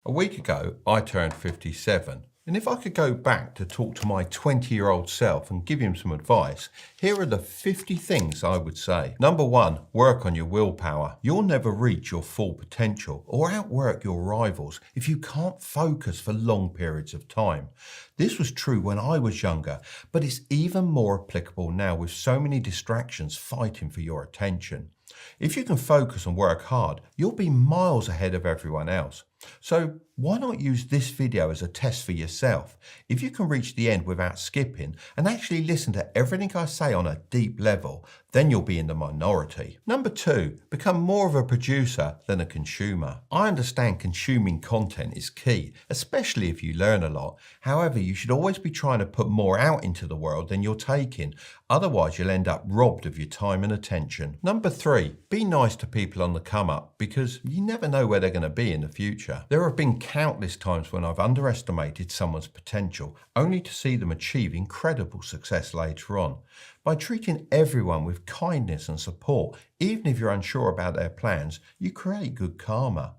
A week ago, I turned 57. And if I could go back to talk to my 20-year-old self and give him some advice, here are the 50 things I would say. Number 1, work on your willpower. You'll never reach your full potential or outwork your rivals if you can't focus for long periods of time. This was true when I was younger, but it's even more applicable now with so many distractions fighting for your attention. If you can focus and work hard, you'll be miles ahead of everyone else. So why not use this video as a test for yourself? If you can reach the end without skipping and actually listen to everything I say on a deep level, then you'll be in the minority. Number 2, become more of a producer than a consumer. I understand consuming content is key, especially if you learn a lot. However, you should always be trying to put more out into the world than you're taking. Otherwise, you'll end up robbed of your time and attention. Number 3, be nice to people on the come up because you never know where they're going to be in the future. There have been countless times when I've underestimated someone's potential, only to see them achieve incredible success later on. By treating everyone with kindness and support, even if you're unsure about their plans, you create good karma.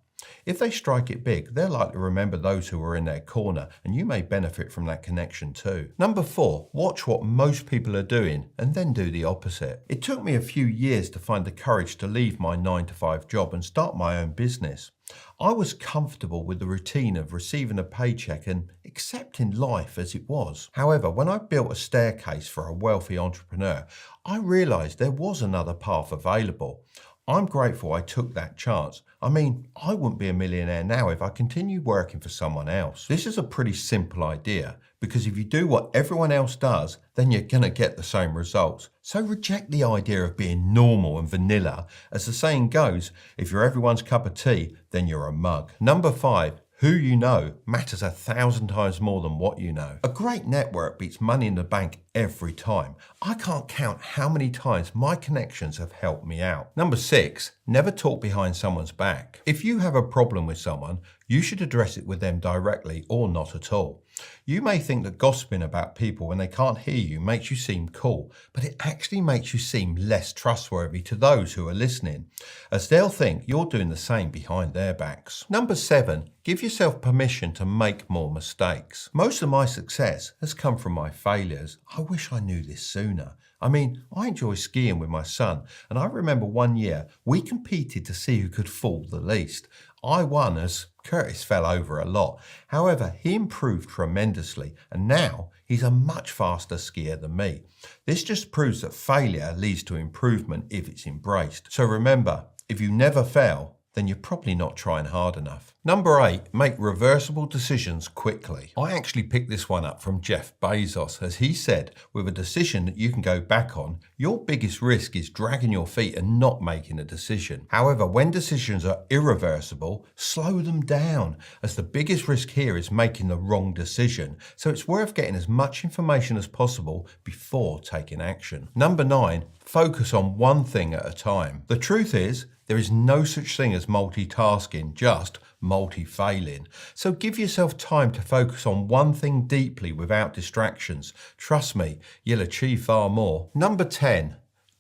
If they strike it big, they're likely to remember those who were in their corner, and you may benefit from that connection too. Number 4, watch what most people are doing and then do the opposite. It took me a few years to find the courage to leave my 9-to-5 job and start my own business. I was comfortable with the routine of receiving a paycheck and accepting life as it was. However, when I built a staircase for a wealthy entrepreneur, I realized there was another path available. I'm grateful I took that chance. I mean, I wouldn't be a millionaire now if I continued working for someone else. This is a pretty simple idea because if you do what everyone else does, then you're going to get the same results. So reject the idea of being normal and vanilla. As the saying goes, if you're everyone's cup of tea, then you're a mug. Number 5. Who you know matters 1,000 times more than what you know. A great network beats money in the bank every time. I can't count how many times my connections have helped me out. Number 6, never talk behind someone's back. If you have a problem with someone, you should address it with them directly or not at all. You may think that gossiping about people when they can't hear you makes you seem cool, but it actually makes you seem less trustworthy to those who are listening, as they'll think you're doing the same behind their backs. Number 7, give yourself permission to make more mistakes. Most of my success has come from my failures. I wish I knew this sooner. I mean, I enjoy skiing with my son, and I remember one year we competed to see who could fall the least. I won as Curtis fell over a lot. However, he improved tremendously, and now he's a much faster skier than me. This just proves that failure leads to improvement if it's embraced. So remember, if you never fail, then you're probably not trying hard enough. Number 8, make reversible decisions quickly. I actually picked this one up from Jeff Bezos, as he said, with a decision that you can go back on, your biggest risk is dragging your feet and not making a decision. However, when decisions are irreversible, slow them down, as the biggest risk here is making the wrong decision. So it's worth getting as much information as possible before taking action. Number 9, focus on one thing at a time. The truth is, there is no such thing as multitasking, just multi-failing. So give yourself time to focus on one thing deeply without distractions. Trust me, you'll achieve far more. Number 10,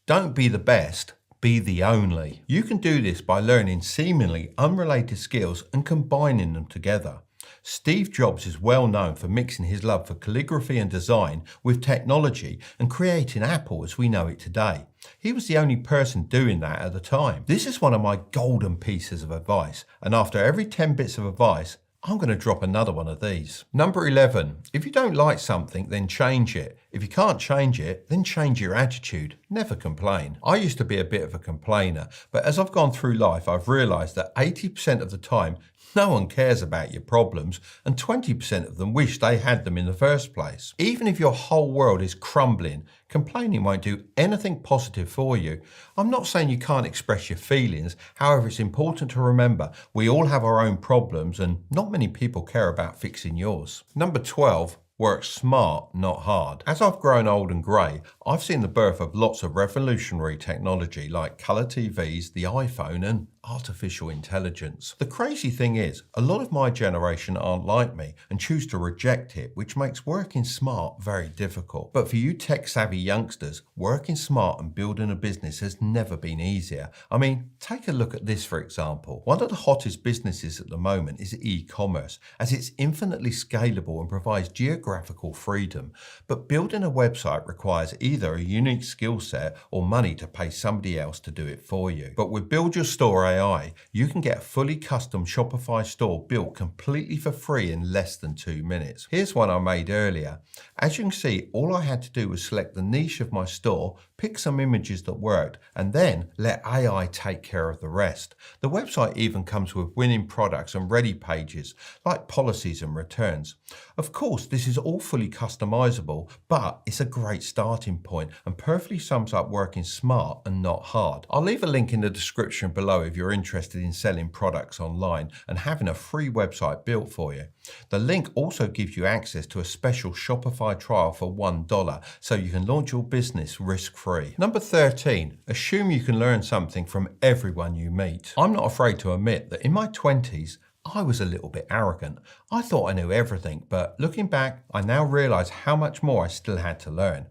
don't be the best, be the only. You can do this by learning seemingly unrelated skills and combining them together. Steve Jobs is well known for mixing his love for calligraphy and design with technology and creating Apple as we know it today. He was the only person doing that at the time. This is one of my golden pieces of advice, and after every 10 bits of advice, I'm going to drop another one of these. Number 11, if you don't like something, then change it. If you can't change it, then change your attitude. Never complain. I used to be a bit of a complainer, but as I've gone through life, I've realized that 80% of the time, no one cares about your problems, and 20% of them wish they had them in the first place. Even if your whole world is crumbling, complaining won't do anything positive for you. I'm not saying you can't express your feelings, however, it's important to remember we all have our own problems and not many people care about fixing yours. Number 12, work smart, not hard. As I've grown old and grey, I've seen the birth of lots of revolutionary technology like colour TVs, the iPhone and artificial intelligence. The crazy thing is, a lot of my generation aren't like me and choose to reject it, which makes working smart very difficult. But for you tech-savvy youngsters, working smart and building a business has never been easier. I mean, take a look at this for example. One of the hottest businesses at the moment is e-commerce, as it's infinitely scalable and provides geographical freedom. But building a website requires either a unique skill set or money to pay somebody else to do it for you. But with Build Your Store AI, you can get a fully custom Shopify store built completely for free in less than 2 minutes. Here's one I made earlier. As you can see, all I had to do was select the niche of my store, pick some images that worked, and then let AI take care of the rest. The website even comes with winning products and ready pages, like policies and returns. Of course, this is all fully customizable, but it's a great starting point and perfectly sums up working smart and not hard. I'll leave a link in the description below if you're interested in selling products online and having a free website built for you. The link also gives you access to a special Shopify trial for $1, so you can launch your business risk-free. Number 13, assume you can learn something from everyone you meet. I'm not afraid to admit that in my 20s, I was a little bit arrogant. I thought I knew everything, but looking back, I now realize how much more I still had to learn.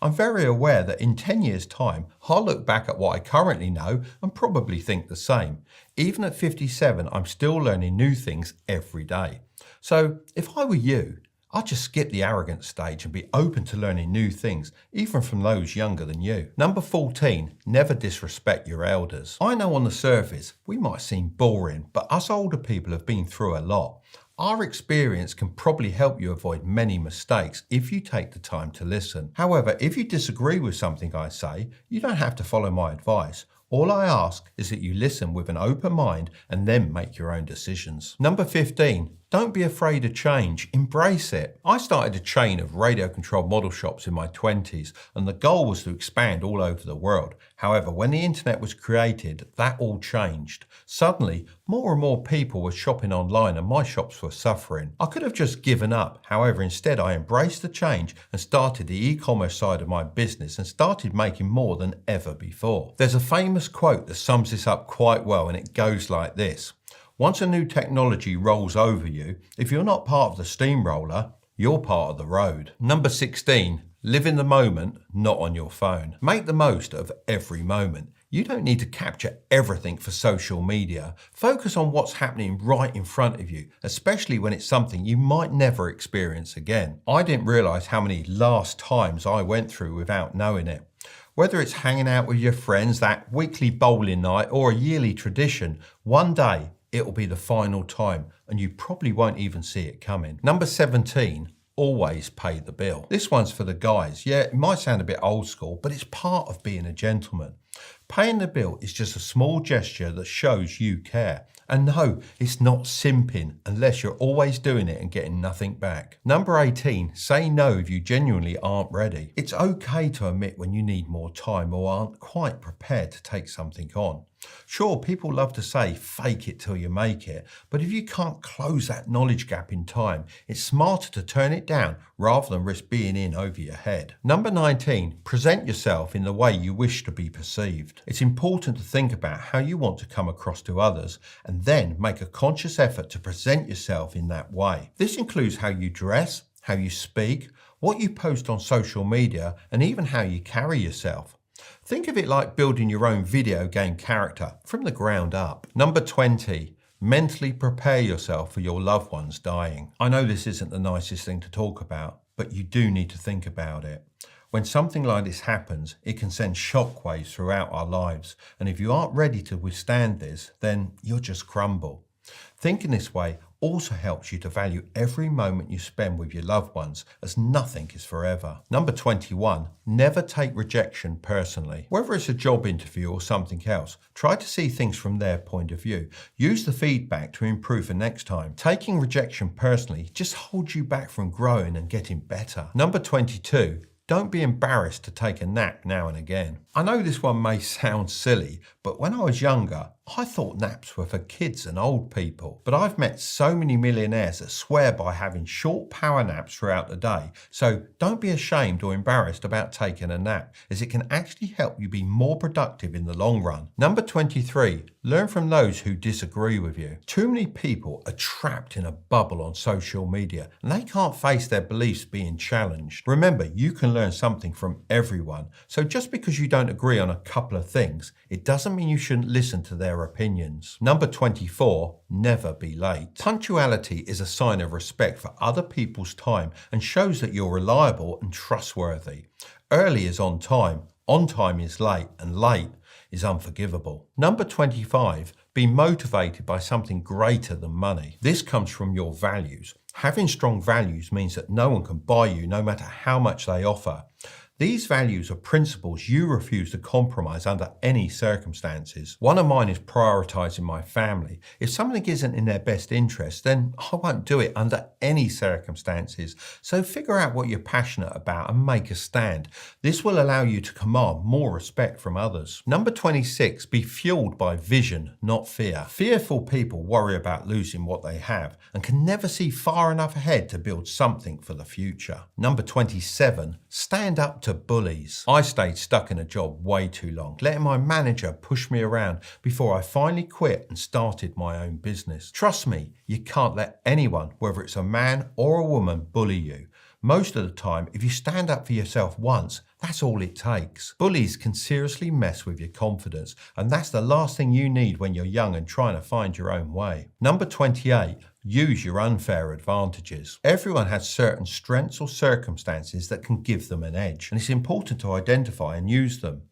I'm very aware that in 10 years' time, I'll look back at what I currently know and probably think the same. Even at 57, I'm still learning new things every day. So if I were you, I'd just skip the arrogant stage and be open to learning new things, even from those younger than you. Number 14, never disrespect your elders. I know on the surface, we might seem boring, but us older people have been through a lot. Our experience can probably help you avoid many mistakes if you take the time to listen. However, if you disagree with something I say, you don't have to follow my advice. All I ask is that you listen with an open mind and then make your own decisions. Number 15, don't be afraid of change, embrace it. I started a chain of radio-controlled model shops in my 20s, and the goal was to expand all over the world. However, when the internet was created, that all changed. Suddenly, more and more people were shopping online and my shops were suffering. I could have just given up. However, instead I embraced the change and started the e-commerce side of my business and started making more than ever before. There's a famous quote that sums this up quite well, and it goes like this. Once a new technology rolls over you, if you're not part of the steamroller, you're part of the road. Number 16, live in the moment, not on your phone. Make the most of every moment. You don't need to capture everything for social media. Focus on what's happening right in front of you, especially when it's something you might never experience again. I didn't realize how many last times I went through without knowing it. Whether it's hanging out with your friends, that weekly bowling night, or a yearly tradition, one day it will be the final time and you probably won't even see it coming. Number 17, always pay the bill. This one's for the guys. Yeah, it might sound a bit old school, but it's part of being a gentleman. Paying the bill is just a small gesture that shows you care. And no, it's not simping unless you're always doing it and getting nothing back. Number 18, say no if you genuinely aren't ready. It's okay to admit when you need more time or aren't quite prepared to take something on. Sure, people love to say fake it till you make it, but if you can't close that knowledge gap in time, it's smarter to turn it down rather than risk being in over your head. Number 19, present yourself in the way you wish to be perceived. It's important to think about how you want to come across to others and then make a conscious effort to present yourself in that way. This includes how you dress, how you speak, what you post on social media, and even how you carry yourself. Think of it like building your own video game character from the ground up. Number 20, mentally prepare yourself for your loved ones dying. I know this isn't the nicest thing to talk about, but you do need to think about it. When something like this happens, it can send shockwaves throughout our lives. And if you aren't ready to withstand this, then you'll just crumble. Thinking this way also helps you to value every moment you spend with your loved ones, as nothing is forever. Number 21, never take rejection personally. Whether it's a job interview or something else, try to see things from their point of view. Use the feedback to improve for next time. Taking rejection personally just holds you back from growing and getting better. Number 22, don't be embarrassed to take a nap now and again. I know this one may sound silly, but when I was younger, I thought naps were for kids and old people. But I've met so many millionaires that swear by having short power naps throughout the day. So don't be ashamed or embarrassed about taking a nap, as it can actually help you be more productive in the long run. Number 23, learn from those who disagree with you. Too many people are trapped in a bubble on social media and they can't face their beliefs being challenged. Remember, you can learn something from everyone. So just because you don't agree on a couple of things, it doesn't mean you shouldn't listen to their opinions. Number 24, never be late. Punctuality is a sign of respect for other people's time and shows that you're reliable and trustworthy. Early is on time is late, and late is unforgivable. Number 25, be motivated by something greater than money. This comes from your values. Having strong values means that no one can buy you no matter how much they offer. These values are principles you refuse to compromise under any circumstances. One of mine is prioritising my family. If something isn't in their best interest, then I won't do it under any circumstances. So figure out what you're passionate about and make a stand. This will allow you to command more respect from others. Number 26, be fueled by vision, not fear. Fearful people worry about losing what they have and can never see far enough ahead to build something for the future. Number 27, stand up to bullies. I stayed stuck in a job way too long, letting my manager push me around before I finally quit and started my own business. Trust me, you can't let anyone, whether it's a man or a woman, bully you. Most of the time, if you stand up for yourself once, that's all it takes. Bullies can seriously mess with your confidence, and that's the last thing you need when you're young and trying to find your own way. Number 28, use your unfair advantages. Everyone has certain strengths or circumstances that can give them an edge, and it's important to identify and use them.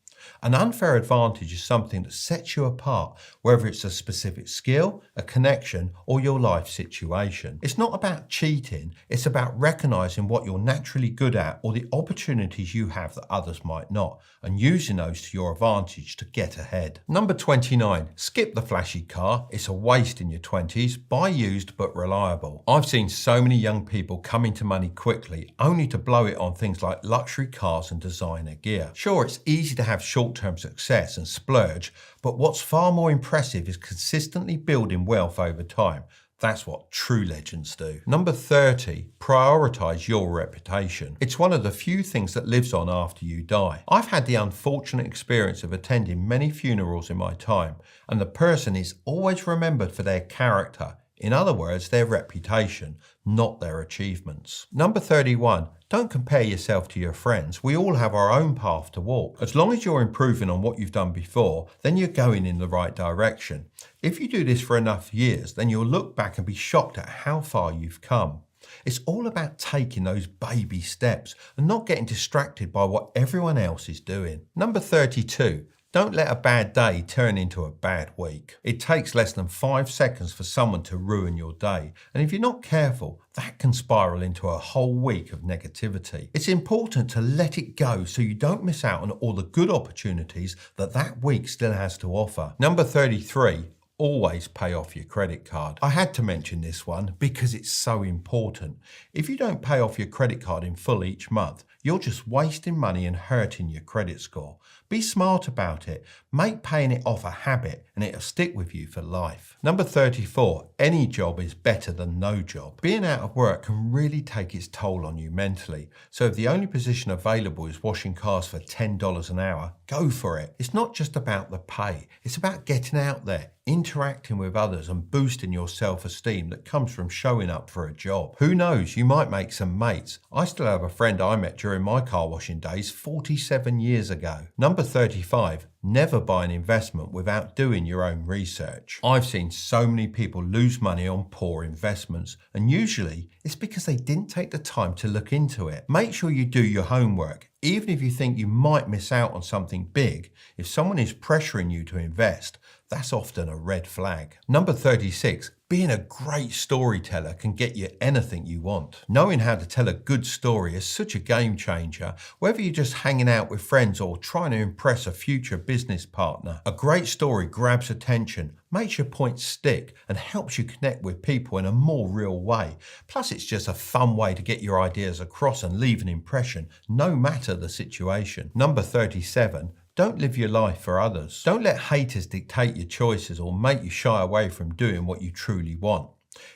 An unfair advantage is something that sets you apart, whether it's a specific skill, a connection, or your life situation. It's not about cheating, it's about recognizing what you're naturally good at or the opportunities you have that others might not, and using those to your advantage to get ahead. Number 29, skip the flashy car. It's a waste in your 20s. Buy used but reliable. I've seen so many young people come into money quickly, only to blow it on things like luxury cars and designer gear. Sure, it's easy to have short-term success and splurge, but what's far more impressive is consistently building wealth over time. That's what true legends do. Number 30, prioritize your reputation. It's one of the few things that lives on after you die. I've had the unfortunate experience of attending many funerals in my time, and the person is always remembered for their character. In other words, their reputation, not their achievements. Number 31, don't compare yourself to your friends. We all have our own path to walk. As long as you're improving on what you've done before, then you're going in the right direction. If you do this for enough years, then you'll look back and be shocked at how far you've come. It's all about taking those baby steps and not getting distracted by what everyone else is doing. Number 32, don't let a bad day turn into a bad week. It takes less than 5 seconds for someone to ruin your day. And if you're not careful, that can spiral into a whole week of negativity. It's important to let it go so you don't miss out on all the good opportunities that week still has to offer. Number 33, always pay off your credit card. I had to mention this one because it's so important. If you don't pay off your credit card in full each month, you're just wasting money and hurting your credit score. Be smart about it. Make paying it off a habit and it'll stick with you for life. Number 34, any job is better than no job. Being out of work can really take its toll on you mentally. So if the only position available is washing cars for $10 an hour, go for it. It's not just about the pay. It's about getting out there, interacting with others and boosting your self-esteem that comes from showing up for a job. Who knows, you might make some mates. I still have a friend I met during my car washing days 47 years ago. Number 35, never buy an investment without doing your own research. I've seen so many people lose money on poor investments, and usually it's because they didn't take the time to look into it. Make sure you do your homework. Even if you think you might miss out on something big, if someone is pressuring you to invest, that's often a red flag. Number 36, being a great storyteller can get you anything you want. Knowing how to tell a good story is such a game changer, whether you're just hanging out with friends or trying to impress a future business partner. A great story grabs attention, makes your points stick, and helps you connect with people in a more real way. Plus, it's just a fun way to get your ideas across and leave an impression, no matter the situation. Number 37, Don't live your life for others. Don't let haters dictate your choices or make you shy away from doing what you truly want.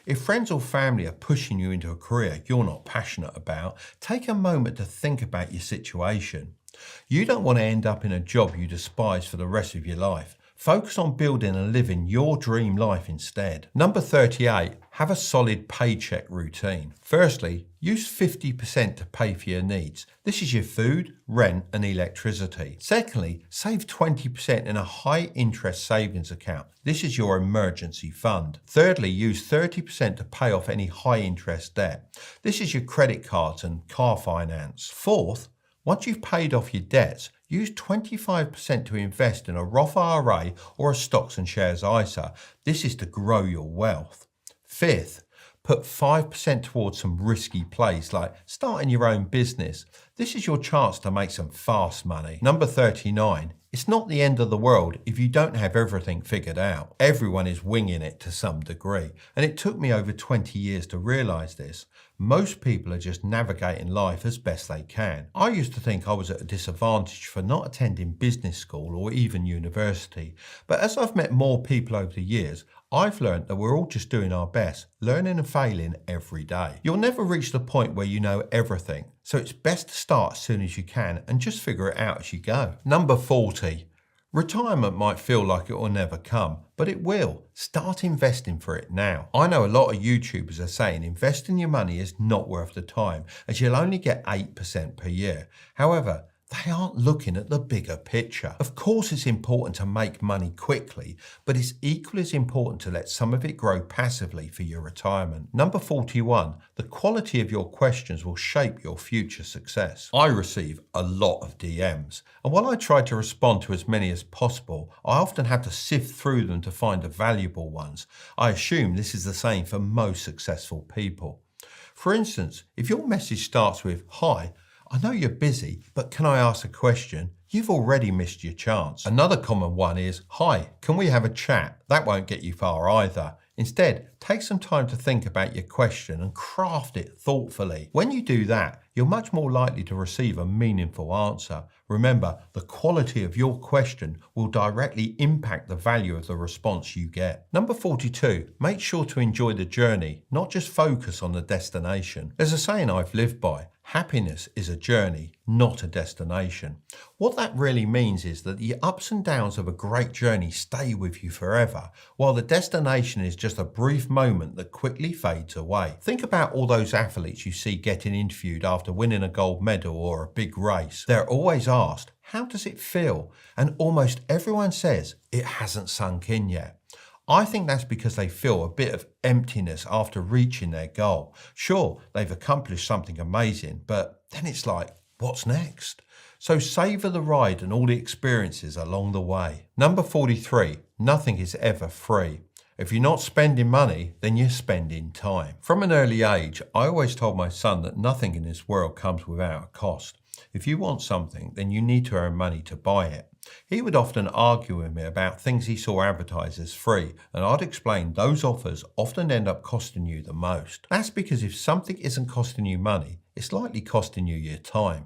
If friends or family are pushing you into a career you're not passionate about, take a moment to think about your situation. You don't want to end up in a job you despise for the rest of your life. Focus on building and living your dream life instead. Number 38, have a solid paycheck routine. Firstly, use 50% to pay for your needs. This is your food, rent and electricity. Secondly, save 20% in a high interest savings account. This is your emergency fund. Thirdly, use 30% to pay off any high interest debt. This is your credit cards and car finance. Fourth, once you've paid off your debts, use 25% to invest in a Roth IRA or a stocks and shares ISA. This is to grow your wealth. Fifth, put 5% towards some risky plays like starting your own business. This is your chance to make some fast money. Number 39, it's not the end of the world if you don't have everything figured out. Everyone is winging it to some degree, and it took me over 20 years to realize this. Most people are just navigating life as best they can. I used to think I was at a disadvantage for not attending business school or even university, but as I've met more people over the years, I've learned that we're all just doing our best, learning and failing every day. You'll never reach the point where you know everything, so it's best to start as soon as you can and just figure it out as you go. Number 40. Retirement might feel like it will never come, but it will. Start investing for it now. I know a lot of YouTubers are saying investing your money is not worth the time, as you'll only get 8% per year. However, they aren't looking at the bigger picture. Of course, it's important to make money quickly, but it's equally as important to let some of it grow passively for your retirement. Number 41, the quality of your questions will shape your future success. I receive a lot of DMs, and while I try to respond to as many as possible, I often have to sift through them to find the valuable ones. I assume this is the same for most successful people. For instance, if your message starts with, "Hi, I know you're busy, but can I ask a question?" You've already missed your chance. Another common one is, "Hi, can we have a chat?" That won't get you far either. Instead, take some time to think about your question and craft it thoughtfully. When you do that, you're much more likely to receive a meaningful answer. Remember, the quality of your question will directly impact the value of the response you get. Number 42, make sure to enjoy the journey, not just focus on the destination. There's a saying I've lived by: happiness is a journey, not a destination. What that really means is that the ups and downs of a great journey stay with you forever, while the destination is just a brief moment that quickly fades away. Think about all those athletes you see getting interviewed after winning a gold medal or a big race. They're always asked, "How does it feel?" And almost everyone says, "It hasn't sunk in yet." I think that's because they feel a bit of emptiness after reaching their goal. Sure, they've accomplished something amazing, but then it's like, what's next? So savor the ride and all the experiences along the way. Number 43, nothing is ever free. If you're not spending money, then you're spending time. From an early age, I always told my son that nothing in this world comes without a cost. If you want something, then you need to earn money to buy it. He would often argue with me about things he saw advertised as free, and I'd explain those offers often end up costing you the most. That's because if something isn't costing you money, it's likely costing you your time.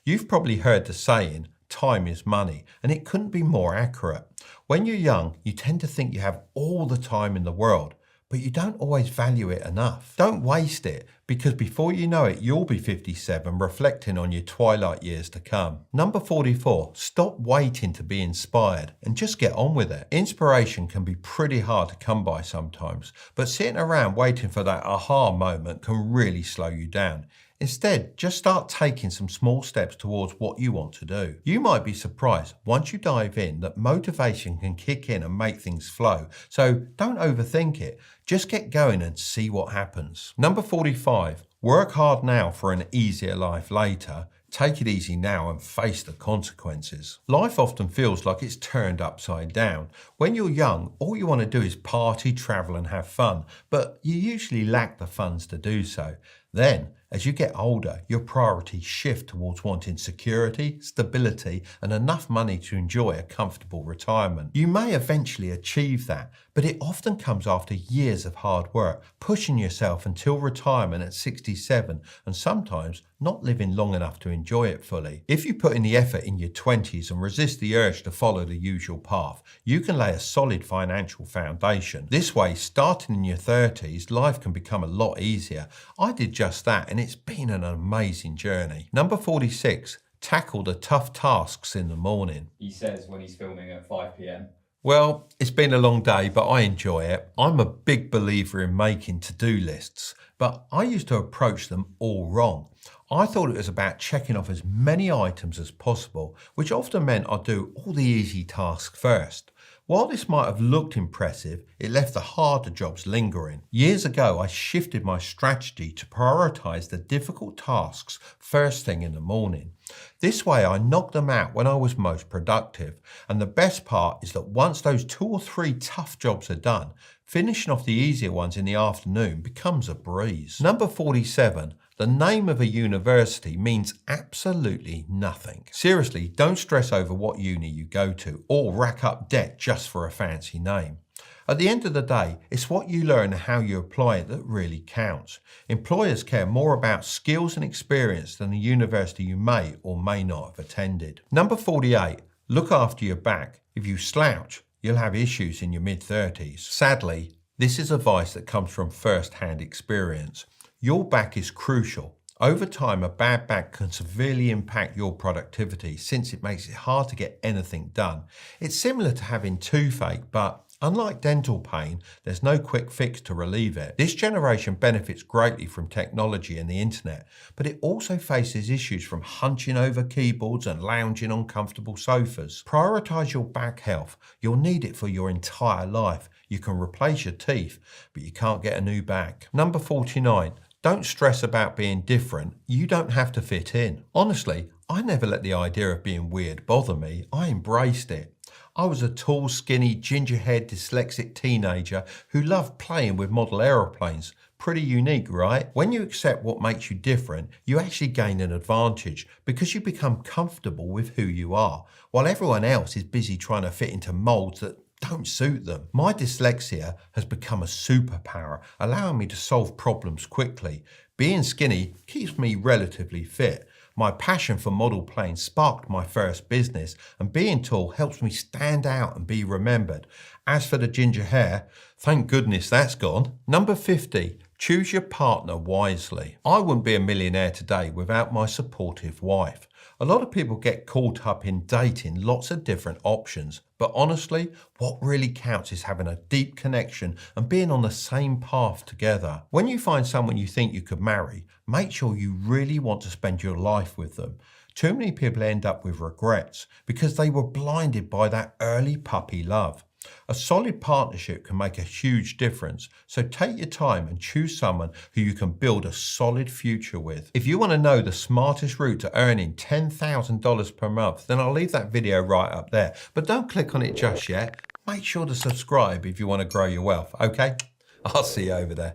You've probably heard the saying, "Time is money," and it couldn't be more accurate. When you're young, you tend to think you have all the time in the world, but you don't always value it enough. Don't waste it, because before you know it, you'll be 57 reflecting on your twilight years to come. Number 44, stop waiting to be inspired and just get on with it. Inspiration can be pretty hard to come by sometimes, but sitting around waiting for that aha moment can really slow you down. Instead, just start taking some small steps towards what you want to do. You might be surprised once you dive in that motivation can kick in and make things flow. So don't overthink it. Just get going and see what happens. Number 45, work hard now for an easier life later. Take it easy now and face the consequences. Life often feels like it's turned upside down. When you're young, all you want to do is party, travel and have fun, but you usually lack the funds to do so. Then, as you get older, your priorities shift towards wanting security, stability, and enough money to enjoy a comfortable retirement. You may eventually achieve that, but it often comes after years of hard work, pushing yourself until retirement at 67, and sometimes not living long enough to enjoy it fully. If you put in the effort in your 20s and resist the urge to follow the usual path, you can lay a solid financial foundation. This way, starting in your 30s, life can become a lot easier. I did just that, and it's been an amazing journey. Number 46, tackle the tough tasks in the morning. He says when he's filming at 5 p.m. Well, it's been a long day, but I enjoy it. I'm a big believer in making to-do lists, but I used to approach them all wrong. I thought it was about checking off as many items as possible, which often meant I'd do all the easy tasks first. While this might have looked impressive, it left the harder jobs lingering. Years ago, I shifted my strategy to prioritise the difficult tasks first thing in the morning. This way, I knocked them out when I was most productive. And the best part is that once those 2 or 3 tough jobs are done, finishing off the easier ones in the afternoon becomes a breeze. Number 47. The name of a university means absolutely nothing. Seriously, don't stress over what uni you go to or rack up debt just for a fancy name. At the end of the day, it's what you learn and how you apply it that really counts. Employers care more about skills and experience than the university you may or may not have attended. Number 48, look after your back. If you slouch, you'll have issues in your mid-30s. Sadly, this is advice that comes from first-hand experience. Your back is crucial. Over time, a bad back can severely impact your productivity since it makes it hard to get anything done. It's similar to having toothache, but unlike dental pain, there's no quick fix to relieve it. This generation benefits greatly from technology and the internet, but it also faces issues from hunching over keyboards and lounging on comfortable sofas. Prioritise your back health. You'll need it for your entire life. You can replace your teeth, but you can't get a new back. Number 49. Don't stress about being different. You don't have to fit in. Honestly, I never let the idea of being weird bother me. I embraced it. I was a tall, skinny, ginger-haired, dyslexic teenager who loved playing with model aeroplanes. Pretty unique, right? When you accept what makes you different, you actually gain an advantage because you become comfortable with who you are, while everyone else is busy trying to fit into molds that don't suit them. My dyslexia has become a superpower, allowing me to solve problems quickly. Being skinny keeps me relatively fit. My passion for model planes sparked my first business, and being tall helps me stand out and be remembered. As for the ginger hair, thank goodness that's gone. Number 50. Choose your partner wisely. I wouldn't be a millionaire today without my supportive wife. A lot of people get caught up in dating lots of different options, but honestly, what really counts is having a deep connection and being on the same path together. When you find someone you think you could marry, make sure you really want to spend your life with them. Too many people end up with regrets because they were blinded by that early puppy love. A solid partnership can make a huge difference, so take your time and choose someone who you can build a solid future with. If you want to know the smartest route to earning $10,000 per month, then I'll leave that video right up there. But don't click on it just yet. Make sure to subscribe if you want to grow your wealth, okay? I'll see you over there.